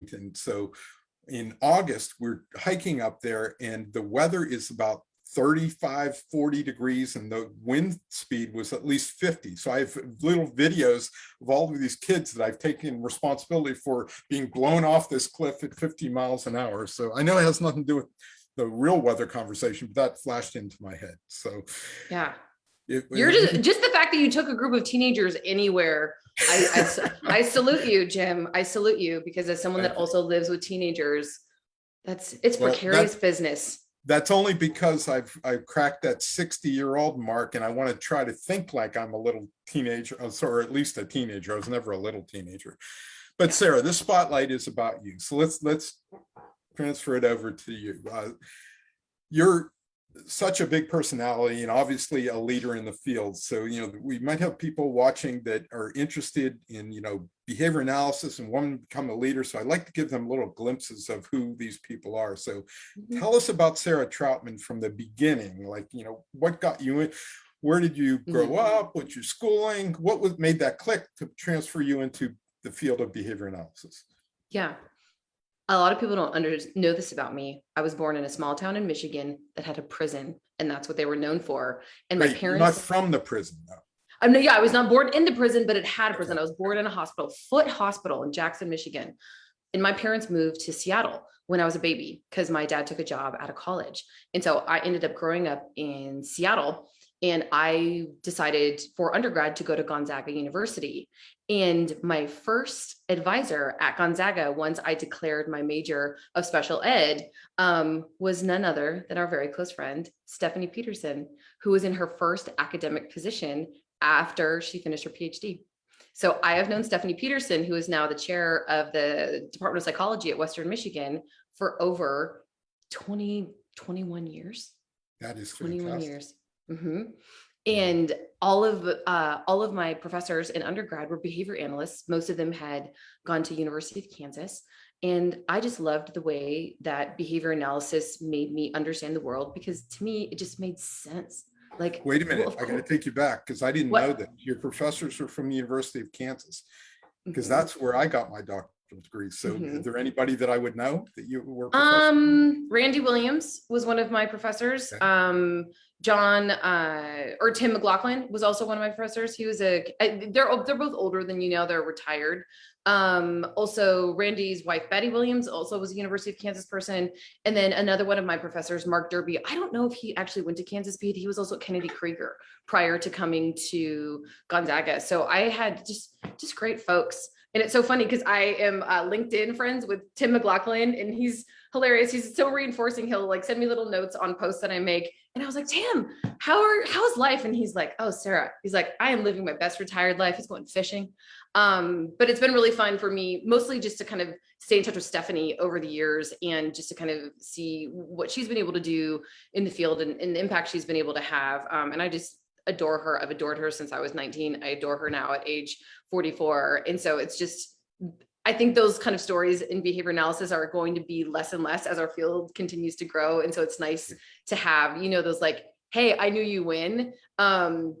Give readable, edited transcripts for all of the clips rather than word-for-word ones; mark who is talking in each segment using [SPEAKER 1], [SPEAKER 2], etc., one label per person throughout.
[SPEAKER 1] Washington. So in August, we're hiking up there and the weather is about 35, 40 degrees and the wind speed was at least 50. So I have little videos of all of these kids that I've taken responsibility for being blown off this cliff at 50 miles an hour. So I know it has nothing to do with the real weather conversation, but that flashed into my head. So
[SPEAKER 2] yeah, you're just the fact that you took a group of teenagers anywhere. I salute you, Jim. I salute you, because as someone that also lives with teenagers, it's precarious business.
[SPEAKER 1] That's only because I've cracked that 60-year-old mark and I want to try to think like I'm a little teenager, or at least a teenager. I was never a little teenager. But Sarah, this spotlight is about you. So let's transfer it over to you. You're such a big personality and obviously a leader in the field. So, we might have people watching that are interested in, behavior analysis and want to become a leader. So I'd like to give them little glimpses of who these people are. So tell us about Sarah Trautman from the beginning, like, what got you in, where did you grow up, what's your schooling, what made that click to transfer you into the field of behavior analysis?
[SPEAKER 2] Yeah. A lot of people don't know this about me. I was born in a small town in Michigan that had a prison, and that's what they were known for. And my parents—
[SPEAKER 1] You're not from the prison, though.
[SPEAKER 2] I was not born in the prison, but it had a prison. I was born in a hospital, Foot Hospital in Jackson, Michigan. And my parents moved to Seattle when I was a baby because my dad took a job out of college. And so I ended up growing up in Seattle, and I decided for undergrad to go to Gonzaga University. And my first advisor at Gonzaga, once I declared my major of special ed, was none other than our very close friend, Stephanie Peterson, who was in her first academic position after she finished her PhD. So I have known Stephanie Peterson, who is now the chair of the Department of Psychology at Western Michigan, for over 21 years.
[SPEAKER 1] That is
[SPEAKER 2] 21 years. And all of my professors in undergrad were behavior analysts. Most of them had gone to University of Kansas. And I just loved the way that behavior analysis made me understand the world, because to me, it just made sense. Like,
[SPEAKER 1] wait a minute, I got to take you back, because I didn't know that your professors were from the University of Kansas, because that's where I got my doctoral degree. So is there anybody that I would know that you were professors?
[SPEAKER 2] Randy Williams was one of my professors. Okay. Tim McLaughlin was also one of my professors. He was they're both older than you now, they're retired. Also Randy's wife, Betty Williams, also was a University of Kansas person. And then another one of my professors, Mark Derby, I don't know if he actually went to Kansas, but he was also at Kennedy Krieger prior to coming to Gonzaga. So I had just great folks. And it's so funny because I am LinkedIn friends with Tim McLaughlin, and he's hilarious. He's so reinforcing. He'll like send me little notes on posts that I make. And I was like, Tim, how's life? And he's like, oh, Sarah, he's like, I am living my best retired life. He's going fishing. But it's been really fun for me, mostly just to kind of stay in touch with Stephanie over the years, and just to kind of see what she's been able to do in the field, and the impact she's been able to have. And I just adore her. I've adored her since I was 19. I adore her now at age 44. And so it's just, I think those kind of stories in behavior analysis are going to be less and less as our field continues to grow. And so it's nice to have, those like, hey, I knew you win.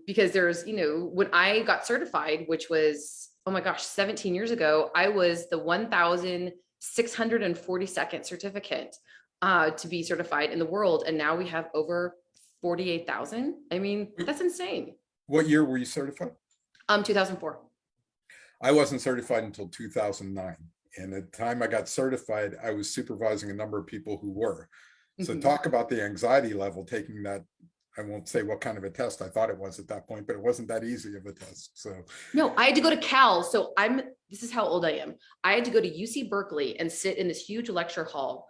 [SPEAKER 2] Because there's, when I got certified, which was, oh my gosh, 17 years ago, I was the 1,642nd certificate to be certified in the world. And now we have over 48,000. I mean, that's insane.
[SPEAKER 1] What year were you certified?
[SPEAKER 2] 2004.
[SPEAKER 1] I wasn't certified until 2009. And at the time I got certified, I was supervising a number of people who were. So talk about the anxiety level taking that. I won't say what kind of a test I thought it was at that point, but it wasn't that easy of a test. So
[SPEAKER 2] no, I had to go to Cal. So this is how old I am. I had to go to UC Berkeley and sit in this huge lecture hall.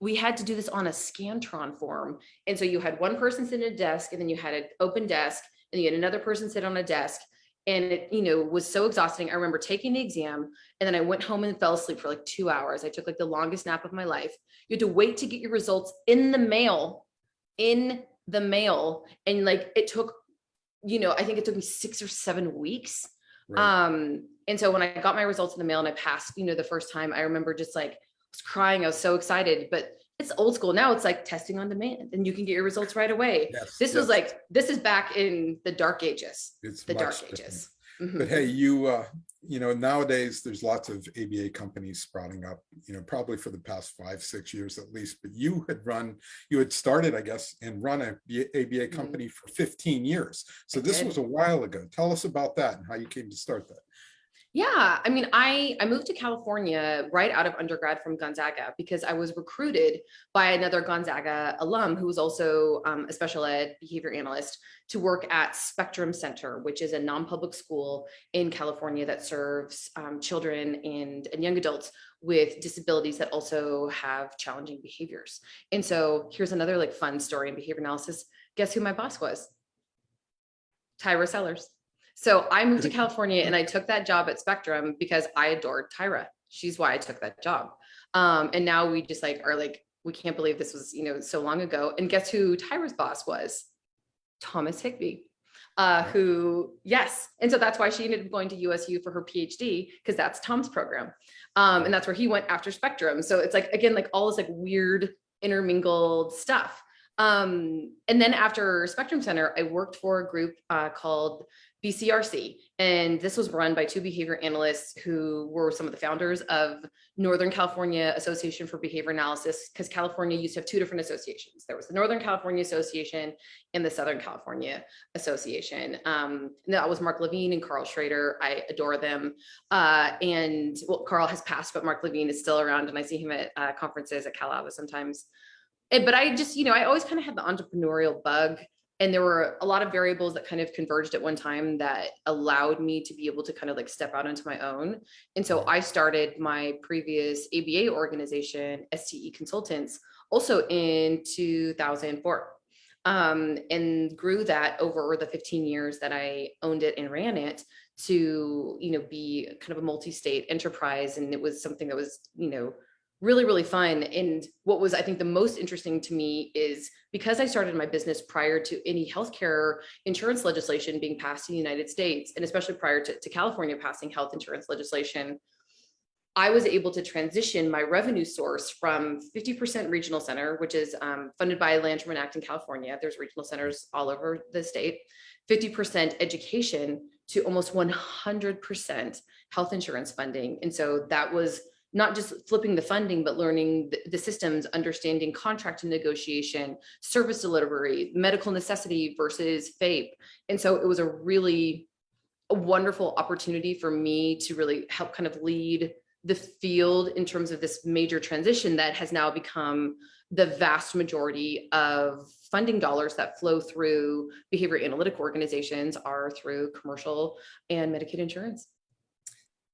[SPEAKER 2] We had to do this on a Scantron form. And so you had one person sit at a desk, and then you had an open desk, and you had another person sit on a desk. And it, was so exhausting. I remember taking the exam, and then I went home and fell asleep for like 2 hours. I took like the longest nap of my life. You had to wait to get your results in the mail. And like, it took, I think it took me 6 or 7 weeks. Right. And so when I got my results in the mail and I passed, the first time, I remember just like, I was crying. I was so excited, but it's old school. Now it's like testing on demand, and you can get your results right away. Yes, this is back in the dark ages. It's the dark ages.
[SPEAKER 1] But hey, you know, nowadays there's lots of ABA companies sprouting up, you know, probably for the past 5, 6 years at least. But you had started, I guess, and run a ABA company for 15 years. So this was a while ago. Tell us about that and how you came to start that.
[SPEAKER 2] Yeah, I mean, I moved to California right out of undergrad from Gonzaga because I was recruited by another Gonzaga alum who was also a special ed behavior analyst to work at Spectrum Center, which is a non-public school in California that serves children and young adults with disabilities that also have challenging behaviors. And so here's another like fun story in behavior analysis. Guess who my boss was? Tyra Sellers. So I moved to California and I took that job at Spectrum because I adored Tyra. She's why I took that job. And now we just like are like, we can't believe this was, you know, so long ago. And guess who Tyra's boss was? Thomas Higbee, who, yes. And so that's why she ended up going to USU for her PhD, because that's Tom's program. And that's where he went after Spectrum. So it's like, again, like all this like weird intermingled stuff. And then after Spectrum Center, I worked for a group called BCRC, and this was run by two behavior analysts who were some of the founders of Northern California Association for Behavior Analysis, because California used to have two different associations. There was the Northern California Association and the Southern California Association. And that was Mark Levine and Carl Schrader. I adore them. And well, Carl has passed, but Mark Levine is still around, and I see him at conferences at Cal Ava sometimes. But I just, you know, I always kind of had the entrepreneurial bug. And there were a lot of variables that kind of converged at one time that allowed me to be able to kind of like step out into my own. And so I started my previous ABA organization, STE Consultants, also in 2004, and grew that over the 15 years that I owned it and ran it to, you know, be kind of a multi-state enterprise. And it was something that was, you know, really, really fun. And what was, I think, the most interesting to me is because I started my business prior to any healthcare insurance legislation being passed in the United States, and especially prior to California passing health insurance legislation, I was able to transition my revenue source from 50% regional center, which is funded by Landrum Act in California. There's regional centers all over the state, 50% education to almost 100% health insurance funding. And so that was not just flipping the funding, but learning the systems, understanding contract and negotiation, service delivery, medical necessity versus FAPE. And so it was a really wonderful opportunity for me to really help kind of lead the field in terms of this major transition that has now become the vast majority of funding dollars that flow through behavior analytic organizations are through commercial and Medicaid insurance.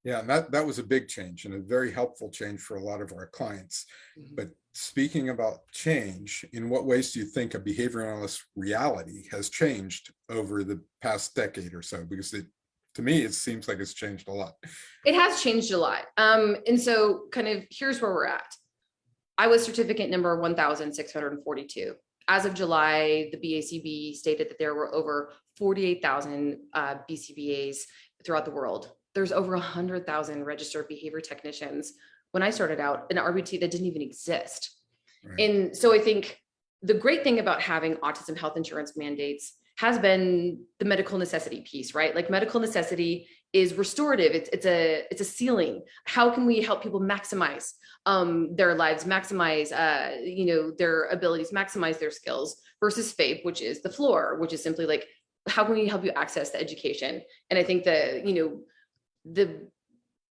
[SPEAKER 1] Yeah, and that was a big change and a very helpful change for a lot of our clients. But speaking about change, in what ways do you think a behavior analyst reality has changed over the past decade or so? Because to me, it seems like it's changed a lot.
[SPEAKER 2] It has changed a lot. And so kind of here's where we're at. I was certificate number 1,642. As of July, the BACB stated that there were over 48,000 BCBAs throughout the world. There's over 100,000 registered behavior technicians. When I started out, an RBT that didn't even exist. Right. And so I think the great thing about having autism health insurance mandates has been the medical necessity piece, right? Like medical necessity is restorative. It's a ceiling. How can we help people maximize their lives, maximize their abilities, maximize their skills, versus FAPE, which is the floor, which is simply like, how can we help you access the education? And I think the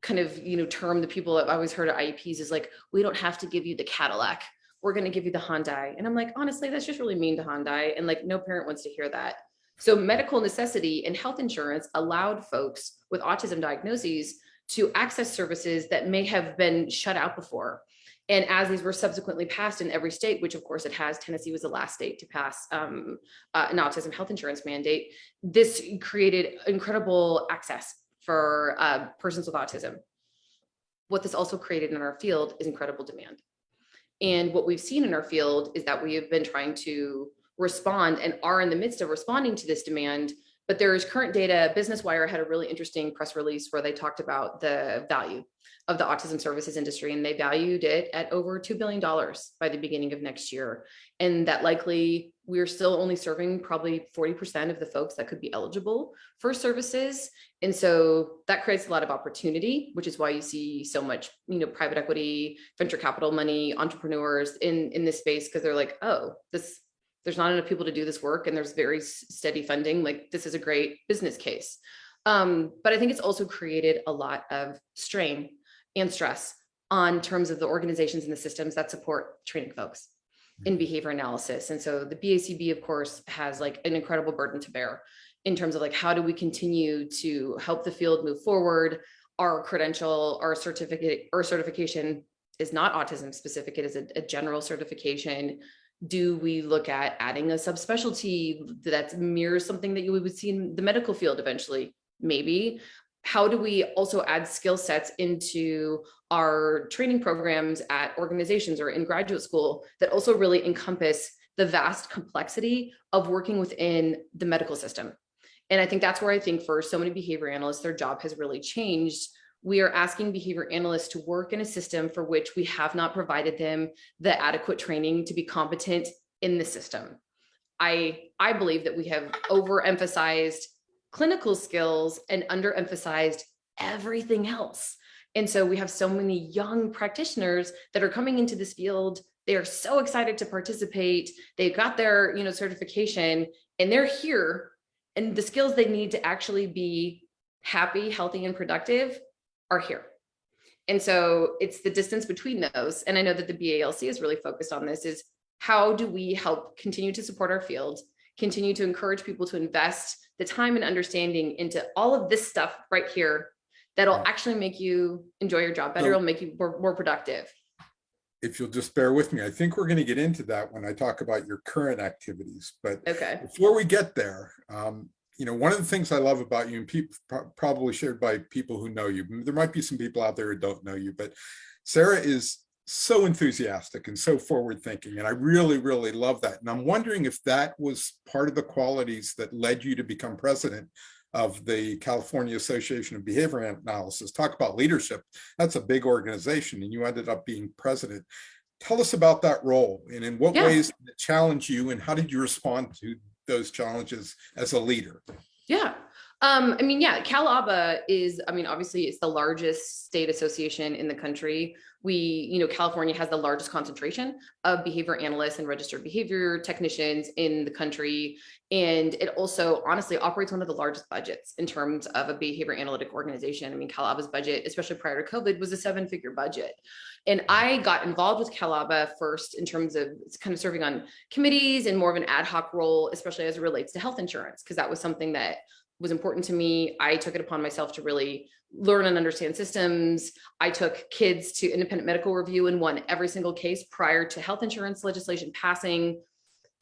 [SPEAKER 2] kind of, term that people have always heard at IEPs is like, we don't have to give you the Cadillac. We're going to give you the Hyundai. And I'm like, honestly, that's just really mean to Hyundai. And like, no parent wants to hear that. So medical necessity and health insurance allowed folks with autism diagnoses to access services that may have been shut out before. And as these were subsequently passed in every state, which of course it has, Tennessee was the last state to pass an autism health insurance mandate, this created incredible access for persons with autism. What this also created in our field is incredible demand. And what we've seen in our field is that we have been trying to respond and are in the midst of responding to this demand but there is current data. Business Wire had a really interesting press release where they talked about the value of the autism services industry, and they valued it at over $2 billion by the beginning of next year. And that likely we're still only serving probably 40% of the folks that could be eligible for services. And so that creates a lot of opportunity, which is why you see so much, private equity, venture capital money, entrepreneurs in this space, because they're like, oh, there's not enough people to do this work, and there's very steady funding. Like, this is a great business case. But I think it's also created a lot of strain and stress on terms of the organizations and the systems that support training folks in behavior analysis. And so the BACB, of course, has like an incredible burden to bear in terms of like, how do we continue to help the field move forward? Our credential, our certification is not autism specific. It is a general certification. Do we look at adding a subspecialty that mirrors something that you would see in the medical field eventually? Maybe. How do we also add skill sets into our training programs at organizations or in graduate school that also really encompass the vast complexity of working within the medical system? And I think that's where I think for so many behavior analysts, their job has really changed. We are asking behavior analysts to work in a system for which we have not provided them the adequate training to be competent in the system. I believe that we have overemphasized clinical skills and underemphasized everything else. And so we have so many young practitioners that are coming into this field. They are so excited to participate. They've got their, certification, and they're here. And the skills they need to actually be happy, healthy, and productive are here. And so it's the distance between those. And I know that the BALC is really focused on this, is how do we help continue to support our field, continue to encourage people to invest the time and understanding into all of this stuff right here that'll actually make you enjoy your job better. It'll make you more productive.
[SPEAKER 1] If you'll just bear with me, I think we're going to get into that when I talk about your current activities. But
[SPEAKER 2] okay,
[SPEAKER 1] before we get there, one of the things I love about you, and people probably shared by people who know you, there might be some people out there who don't know you, but Sarah is so enthusiastic and so forward thinking. And I really, really love that. And I'm wondering if that was part of the qualities that led you to become president of the California Association of Behavior Analysis. Talk about leadership. That's a big organization, and you ended up being president. Tell us about that role, and in what ways did it challenge you, and how did you respond to those challenges as a leader?
[SPEAKER 2] Yeah. CalABA is, obviously it's the largest state association in the country. California has the largest concentration of behavior analysts and registered behavior technicians in the country. And it also honestly operates one of the largest budgets in terms of a behavior analytic organization. CalABA's budget, especially prior to COVID, was a 7-figure budget. And I got involved with CalABA first in terms of kind of serving on committees and more of an ad hoc role, especially as it relates to health insurance, because that was something that was important to me. I took it upon myself to really learn and understand systems. I took kids to independent medical review and won every single case prior to health insurance legislation passing.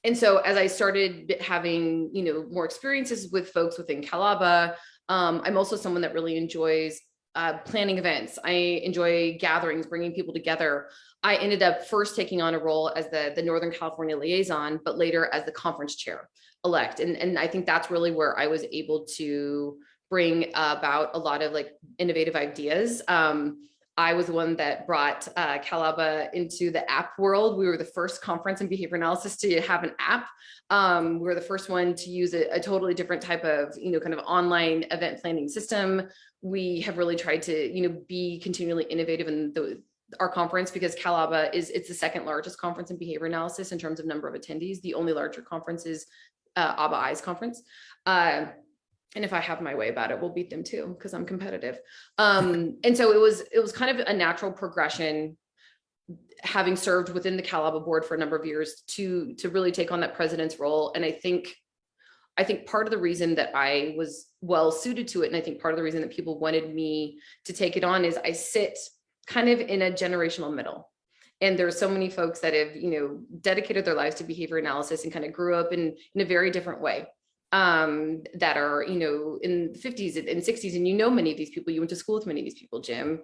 [SPEAKER 2] And so as I started having, more experiences with folks within CalABA, I'm also someone that really enjoys planning events. I enjoy gatherings, bringing people together. I ended up first taking on a role as the Northern California liaison, but later as the conference chair elect. And I think that's really where I was able to bring about a lot of like innovative ideas. I was the one that brought CalABA into the app world. We were the first conference in behavior analysis to have an app. We were the first one to use a totally different type of, kind of online event planning system. We have really tried to, be continually innovative in our conference, because CalABA it's the second largest conference in behavior analysis in terms of number of attendees. The only larger conference is ABA Eyes conference. And if I have my way about it, we'll beat them too, because I'm competitive. And so it was kind of a natural progression, having served within the CalABA board for a number of years, to really take on that president's role. And I think part of the reason that I was well suited to it, and I think part of the reason that people wanted me to take it on, is I sit kind of in a generational middle. And there are so many folks that have, dedicated their lives to behavior analysis and kind of grew up in a very different way, that are, in the 50s and 60s. And many of these people, you went to school with many of these people, Jim.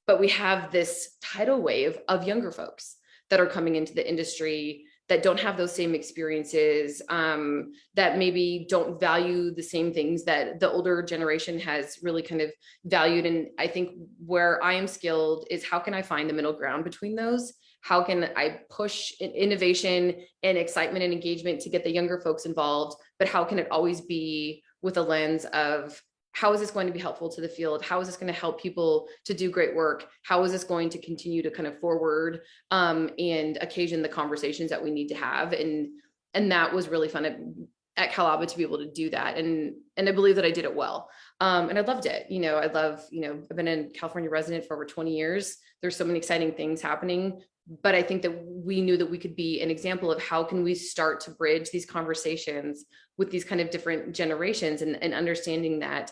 [SPEAKER 2] But we have this tidal wave of younger folks that are coming into the industry that don't have those same experiences, that maybe don't value the same things that the older generation has really kind of valued. And I think where I am skilled is how can I find the middle ground between those? How can I push innovation and excitement and engagement to get the younger folks involved? But how can it always be with a lens of how is this going to be helpful to the field? How is this going to help people to do great work? How is this going to continue to kind of forward and occasion the conversations that we need to have? And that was really fun at Cal Alba to be able to do that. And I believe that I did it well. And I loved it. I've been a California resident for over 20 years. There's so many exciting things happening, but I think that we knew that we could be an example of how can we start to bridge these conversations with these kind of different generations, and understanding that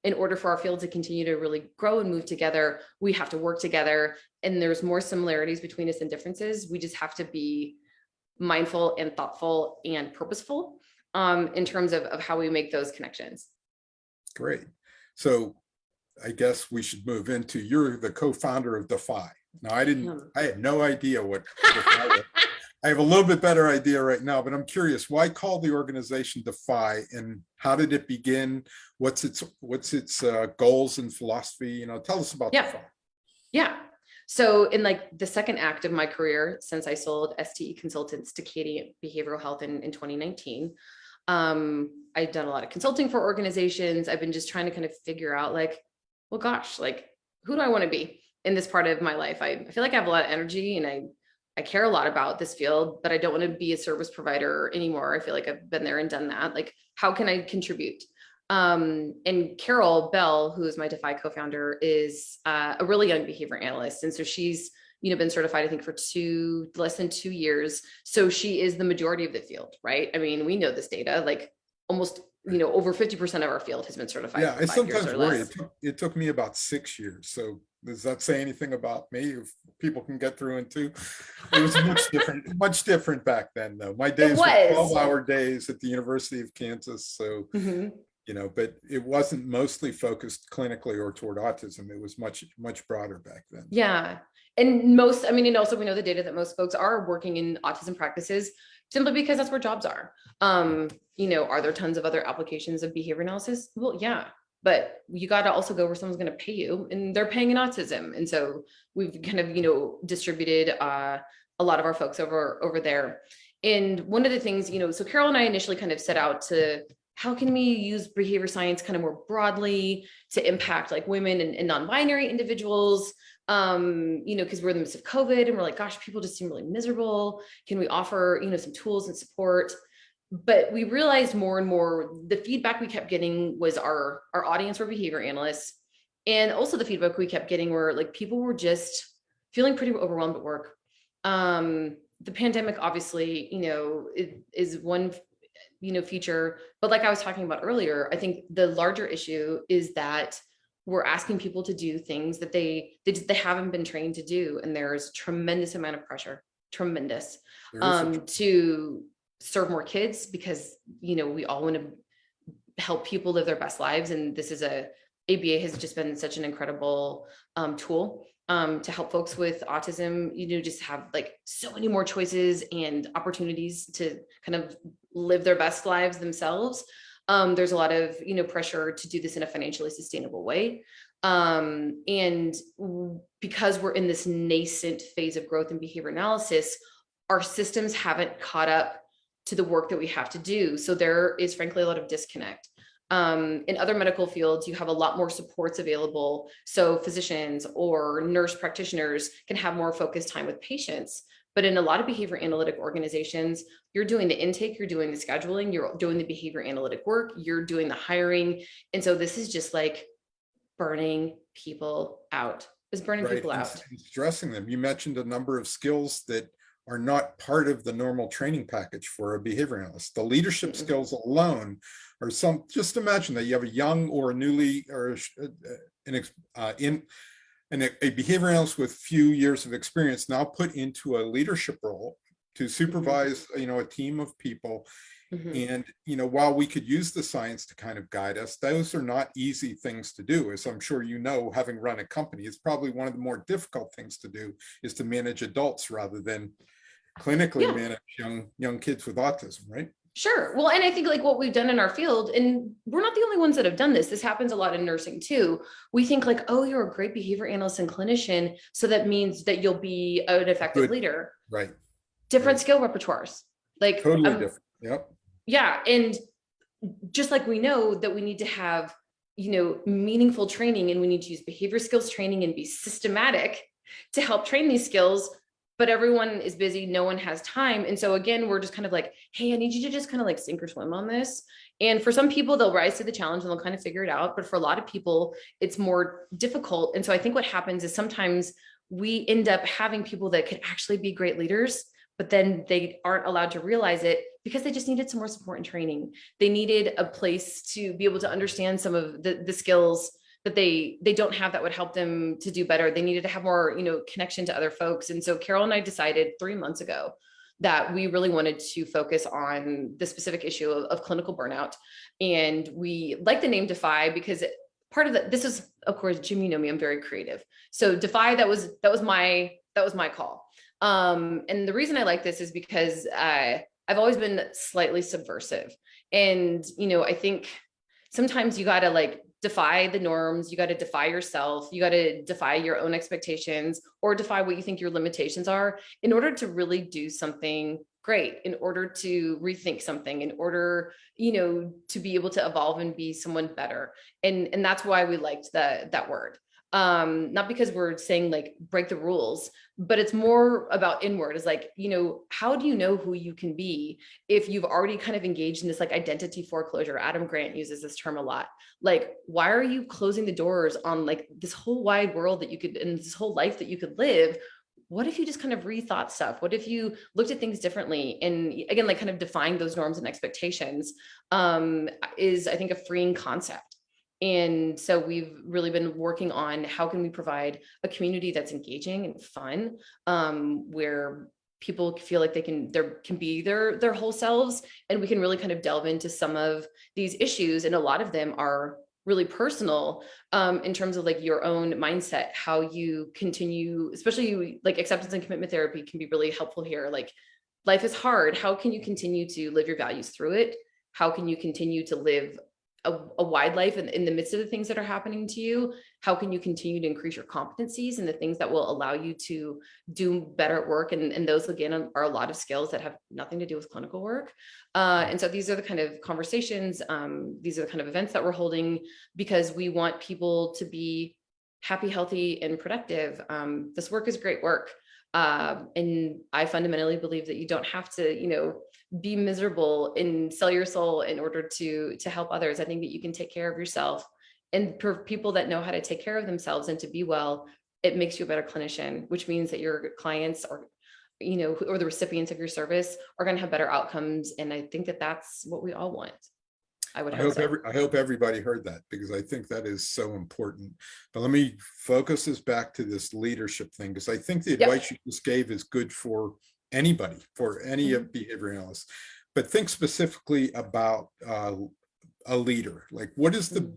[SPEAKER 2] in order for our field to continue to really grow and move together, we have to work together. And there's more similarities between us than differences. We just have to be mindful and thoughtful and purposeful in terms of how we make those connections. Great.
[SPEAKER 1] So I guess we should move into, you're the co-founder of Defy. Now, I had no idea what Defy was. I have a little bit better idea right now, but I'm curious, why call the organization Defy, and how did it begin? What's its goals and philosophy? Tell us about Defy.
[SPEAKER 2] Yeah. So in like the second act of my career, since I sold STE Consultants to Katie Behavioral Health in 2019, I've done a lot of consulting for organizations. I've been just trying to kind of figure out well, gosh, who do I want to be in this part of my life? I feel like I have a lot of energy and I care a lot about this field, but I don't want to be a service provider anymore. I feel like I've been there and done that. How can I contribute? And Carol Bell, who is my Defy co-founder, is a really young behavior analyst. And so she's, been certified, I think, for less than 2 years. So she is the majority of the field, right? I mean, we know this data, almost, over 50% of our field has been certified.
[SPEAKER 1] Yeah, I sometimes worry. It took me about 6 years. So does that say anything about me? If people can get through in 2, it was much different back then, though. My days were 12-hour days at the University of Kansas. So, but it wasn't mostly focused clinically or toward autism. It was much broader back then.
[SPEAKER 2] Yeah. And also we know the data that most folks are working in autism practices simply because that's where jobs are. Are there tons of other applications of behavior analysis? Well, yeah. But you got to also go where someone's going to pay you, and they're paying in autism. And so we've kind of, distributed a lot of our folks over there. And one of the things, so Carol and I initially kind of set out to, how can we use behavior science kind of more broadly to impact women and non-binary individuals? Because we're in the midst of COVID and we're like, gosh, people just seem really miserable. Can we offer, some tools and support? But we realized more and more the feedback we kept getting was our audience were behavior analysts. And also the feedback we kept getting were people were just feeling pretty overwhelmed at work. The pandemic, obviously, is one, feature, but like I was talking about earlier, I think the larger issue is that we're asking people to do things that they haven't been trained to do. And there's tremendous amount of pressure, to serve more kids, because we all want to help people live their best lives, and this is ABA has just been such an incredible tool to help folks with autism, just have so many more choices and opportunities to kind of live their best lives themselves. There's a lot of pressure to do this in a financially sustainable way, and because we're in this nascent phase of growth in behavior analysis, our systems haven't caught up to the work that we have to do. So there is frankly a lot of disconnect. In other medical fields, you have a lot more supports available. So physicians or nurse practitioners can have more focused time with patients. But in a lot of behavior analytic organizations, you're doing the intake, you're doing the scheduling, you're doing the behavior analytic work, you're doing the hiring. And so this is just burning people out. It's burning people out.
[SPEAKER 1] And stressing them. You mentioned a number of skills that are not part of the normal training package for a behavior analyst. The leadership skills alone are just imagine that you have a young or a newly or a behavior analyst with few years of experience now put into a leadership role to supervise, a team of people. And, while we could use the science to kind of guide us, those are not easy things to do. As I'm sure having run a company, it's probably one of the more difficult things to do is to manage adults rather than clinically
[SPEAKER 2] Yeah.
[SPEAKER 1] manage young kids with autism, right?
[SPEAKER 2] Sure. Well, and I think like what we've done in our field, and we're not the only ones that have done this. This happens a lot in nursing too. We think like, oh, you're a great behavior analyst and clinician, so that means that you'll be an effective
[SPEAKER 1] Good.
[SPEAKER 2] leader.
[SPEAKER 1] Right.
[SPEAKER 2] Different
[SPEAKER 1] Right.
[SPEAKER 2] skill repertoires. Like,
[SPEAKER 1] Totally different. Yep.
[SPEAKER 2] yeah, and just like we know that we need to have, meaningful training, and we need to use behavior skills training and be systematic to help train these skills, but everyone is busy, no one has time. And so again, we're just kind of like, hey, I need you to just kind of like sink or swim on this. And for some people, they'll rise to the challenge and they'll kind of figure it out. But for a lot of people, it's more difficult. And so I think what happens is sometimes we end up having people that could actually be great leaders, but then they aren't allowed to realize it because they just needed some more support and training. They needed a place to be able to understand some of the skills that they don't have that would help them to do better. They needed to have more, connection to other folks. And so Carol and I decided 3 months ago that we really wanted to focus on the specific issue of clinical burnout. And we like the name Defy because part of this is, of course, Jim, you know me, I'm very creative. So Defy, that was my call. And the reason I like this is because I've always been slightly subversive. And, I think sometimes you got to like defy the norms. You got to defy yourself. You got to defy your own expectations or defy what you think your limitations are in order to really do something great, in order to rethink something, in order, to be able to evolve and be someone better. And that's why we liked that word. Not because we're saying like break the rules, but it's more about inward. Is like, how do you know who you can be if you've already kind of engaged in this like identity foreclosure? Adam Grant uses this term a lot. Like, why are you closing the doors on like this whole wide world that you could, and this whole life that you could live? What if you just kind of rethought stuff? What if you looked at things differently? And again, like kind of defying those norms and expectations is, I think, a freeing concept. And so we've really been working on how can we provide a community that's engaging and fun, where people feel like they can be their whole selves, and we can really kind of delve into some of these issues. And a lot of them are really personal, in terms of like your own mindset, how you continue, especially like acceptance and commitment therapy can be really helpful here. Like, life is hard. How can you continue to live your values through it? How can you continue to live a wide life in the midst of the things that are happening to you? How can you continue to increase your competencies and the things that will allow you to do better at work? And those, again, are a lot of skills that have nothing to do with clinical work. And so these are the kind of conversations, these are the kind of events that we're holding because we want people to be happy, healthy, and productive. This work is great work. And I fundamentally believe that you don't have to, be miserable and sell your soul in order to help others. I think that you can take care of yourself, and for people that know how to take care of themselves and to be well, it makes you a better clinician, which means that your clients or the recipients of your service are going to have better outcomes. And I think that that's what we all want. I
[SPEAKER 1] hope everybody heard that, because I think that is so important. But let me focus this back to this leadership thing, because I think the advice you just gave is good for anybody, for any of behavior analysts. But think specifically about a leader. Like, what is the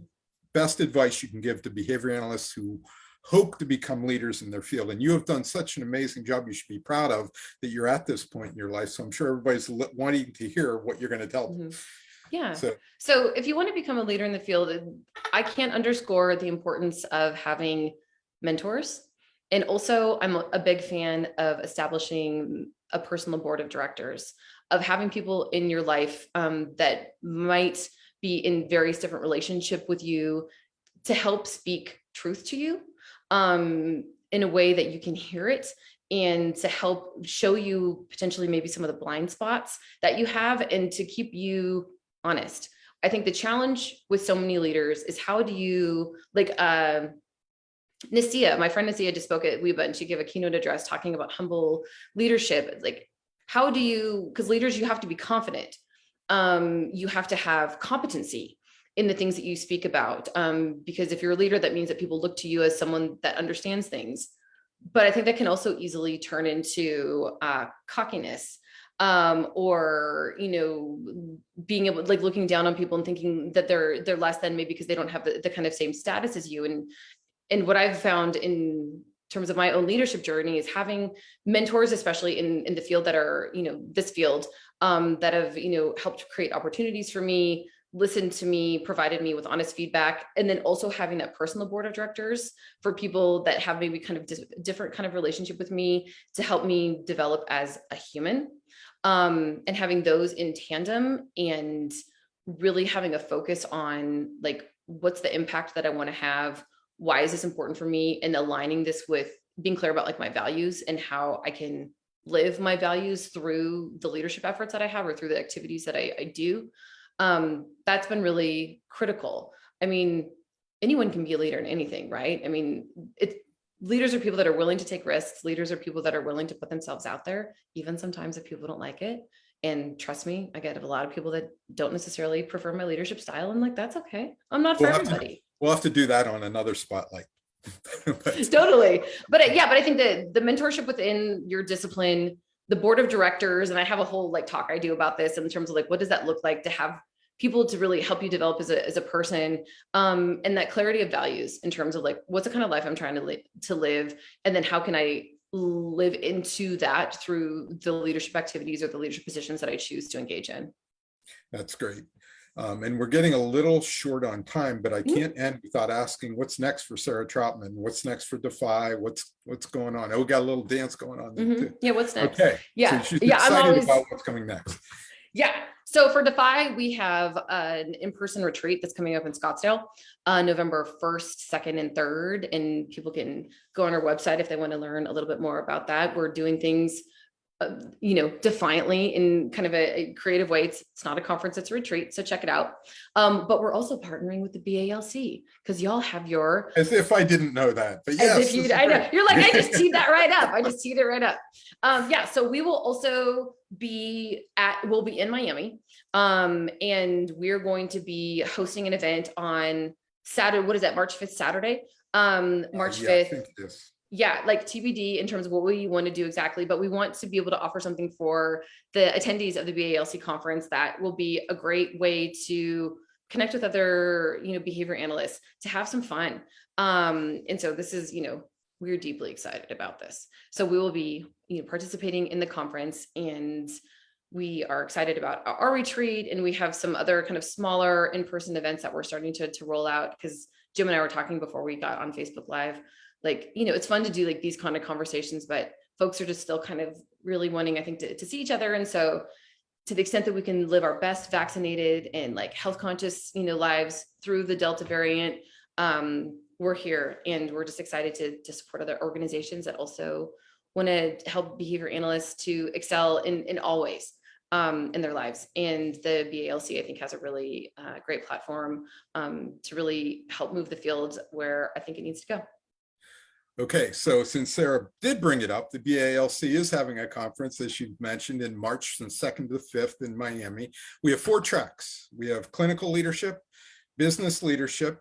[SPEAKER 1] best advice you can give to behavior analysts who hope to become leaders in their field? And you have done such an amazing job. You should be proud of that you're at this point in your life. So I'm sure everybody's wanting to hear what you're going to tell them.
[SPEAKER 2] Yeah. So if you want to become a leader in the field, I can't underscore the importance of having mentors. And also, I'm a big fan of establishing a personal board of directors, of having people in your life that might be in various different relationship with you to help speak truth to you in a way that you can hear it, and to help show you potentially maybe some of the blind spots that you have, and to keep you honest. I think the challenge with so many leaders is how do you, like, Nasia, my friend Nasia just spoke at WEBA, and she gave a keynote address talking about humble leadership. It's like, how do you, because leaders, you have to be confident. You have to have competency in the things that you speak about. Because if you're a leader, that means that people look to you as someone that understands things. But I think that can also easily turn into cockiness, or, being able, like, looking down on people and thinking that they're less than, maybe because they don't have the kind of same status as you. And what I've found in terms of my own leadership journey is having mentors, especially in the field that are, this field, that have, helped create opportunities for me, listened to me, provided me with honest feedback, and then also having that personal board of directors for people that have maybe kind of different kind of relationship with me to help me develop as a human, and having those in tandem and really having a focus on like, what's the impact that I want to have? Why is this important for me? And aligning this with being clear about like my values and how I can live my values through the leadership efforts that I have or through the activities that I do. That's been really critical. I mean, anyone can be a leader in anything, right? I mean, leaders are people that are willing to take risks. Leaders are people that are willing to put themselves out there, even sometimes if people don't like it. And trust me, I get a lot of people that don't necessarily prefer my leadership style. And like, that's okay. I'm not for everybody.
[SPEAKER 1] We'll have to do that on another spotlight.
[SPEAKER 2] Totally. But I think that the mentorship within your discipline, the board of directors, and I have a whole like talk I do about this in terms of like, what does that look like to have people to really help you develop as a person, and that clarity of values in terms of like, what's the kind of life I'm trying to live, and then how can I live into that through the leadership activities or the leadership positions that I choose to engage in.
[SPEAKER 1] That's great. And we're getting a little short on time, but I can't end without asking what's next for Sarah Trautman? What's next for Defy? What's going on? Oh, we got a little dance going on there too.
[SPEAKER 2] Yeah, what's next?
[SPEAKER 1] Okay.
[SPEAKER 2] Yeah.
[SPEAKER 1] So she's
[SPEAKER 2] yeah,
[SPEAKER 1] excited about what's coming next.
[SPEAKER 2] Yeah. So for Defy, we have an in-person retreat that's coming up in Scottsdale, November 1st, 2nd, and 3rd. And people can go on our website if they want to learn a little bit more about that. We're doing things, defiantly in kind of a creative way. It's not a conference, it's a retreat. So check it out. But we're also partnering with the BALC because y'all have your.
[SPEAKER 1] As if I didn't know that, but yes.
[SPEAKER 2] I know. You're like, I just teed that right up. I just teed it right up. Yeah. So we will also we'll be in Miami. And we're going to be hosting an event on Saturday. What is that? March 5th, Saturday? March 5th.
[SPEAKER 1] I think it is.
[SPEAKER 2] Yeah, like TBD in terms of what we want to do exactly, but we want to be able to offer something for the attendees of the BALC conference that will be a great way to connect with other, behavior analysts, to have some fun. And so this is, we're deeply excited about this. So we will be, participating in the conference, and we are excited about our retreat, and we have some other kind of smaller in-person events that we're starting to roll out, because Jim and I were talking before we got on Facebook Live. Like, it's fun to do like these kind of conversations, but folks are just still kind of really wanting, I think, to see each other. And so to the extent that we can live our best vaccinated and like health conscious, lives through the Delta variant, we're here, and we're just excited to support other organizations that also want to help behavior analysts to excel in all ways in their lives. And the BALC, I think, has a really great platform to really help move the field where I think it needs to go.
[SPEAKER 1] Okay, so since Sarah did bring it up, the BALC is having a conference, as you mentioned, in March from 2nd to 5th in Miami. We have 4 tracks. We have clinical leadership, business leadership,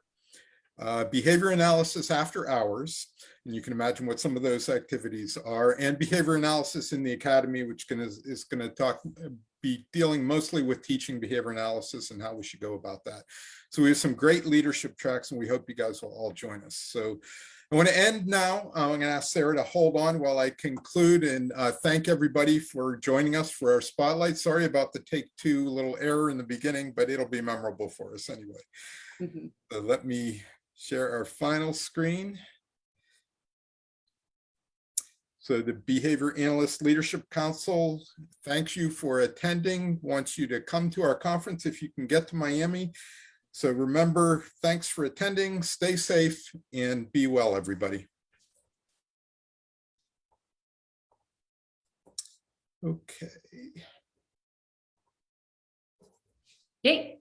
[SPEAKER 1] behavior analysis after hours, and you can imagine what some of those activities are, and behavior analysis in the academy, which is going to be dealing mostly with teaching behavior analysis and how we should go about that. So we have some great leadership tracks, and we hope you guys will all join us. So I want to end now. I'm going to ask Sarah to hold on while I conclude, and thank everybody for joining us for our spotlight. Sorry about the take 2 little error in the beginning, but it'll be memorable for us anyway. So let me share our final screen. So the Behavior Analyst Leadership Council thanks you for attending, wants you to come to our conference if you can get to Miami. So remember, thanks for attending, stay safe, and be well, everybody. Okay.
[SPEAKER 2] Yay.